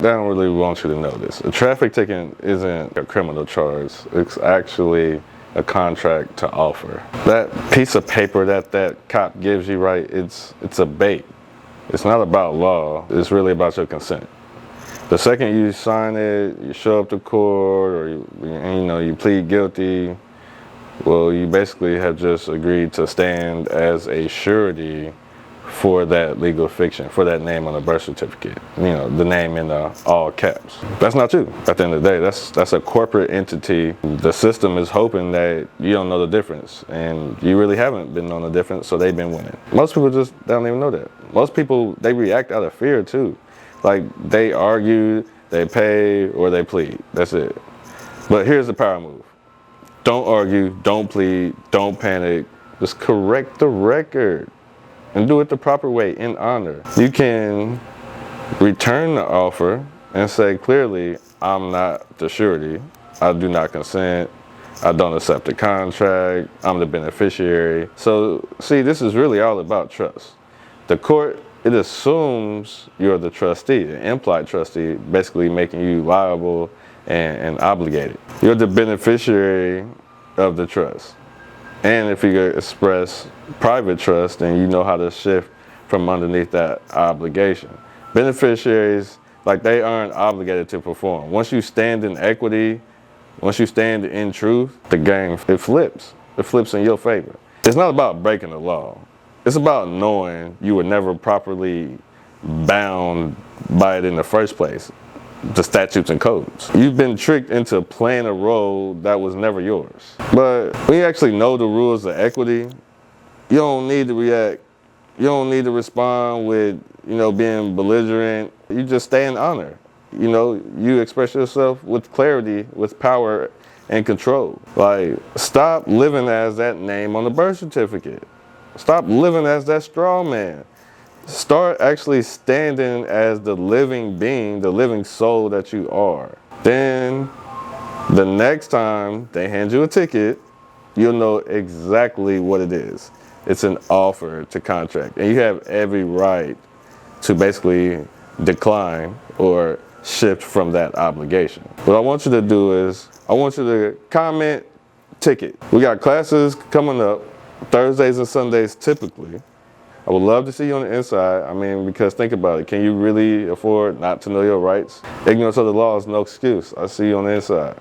They don't really want you to know this. A traffic ticket isn't a criminal charge. It's actually a contract to offer. That piece of paper that cop gives you, right, it's a bait. It's not about law. It's really about your consent. The second you sign it, you show up to court, or you plead guilty, well, you basically have just agreed to stand as a surety for that legal fiction, for that name on the birth certificate. The name in all caps. That's not you. At the end of the day, that's a corporate entity. The system is hoping that you don't know the difference, and you really haven't been knowing the difference, so they've been winning. Most people just don't even know that. Most people, they react out of fear too. Like, they argue, they pay, or they plead. That's it. But here's the power move. Don't argue, don't plead, don't panic. Just correct the record and do it the proper way, in honor. You can return the offer and say clearly, I'm not the surety. I do not consent. I don't accept the contract. I'm the beneficiary. So, see, this is really all about trust. The court, it assumes you're the trustee, the implied trustee, basically making you liable and obligated. You're the beneficiary of the trust. And if you express private trust, then you know how to shift from underneath that obligation. Beneficiaries, like, they aren't obligated to perform. Once you stand in equity, once you stand in truth, the game, it flips. It flips in your favor. It's not about breaking the law. It's about knowing you were never properly bound by it in the first place. The statutes and codes. You've been tricked into playing a role that was never yours. But when you actually know the rules of equity, you don't need to react. You don't need to respond with, being belligerent. You just stay in honor. You express yourself with clarity, with power and control. Like, stop living as that name on the birth certificate. Stop living as that straw man. Start actually standing as the living being, the living soul that you are. Then, the next time they hand you a ticket, you'll know exactly what it is. It's an offer to contract. And you have every right to basically decline or shift from that obligation. What I want you to do is, I want you to comment ticket. We got classes coming up, Thursdays and Sundays typically. I would love to see you on the inside. Because think about it. Can you really afford not to know your rights? Ignorance of the law is no excuse. I'll see you on the inside.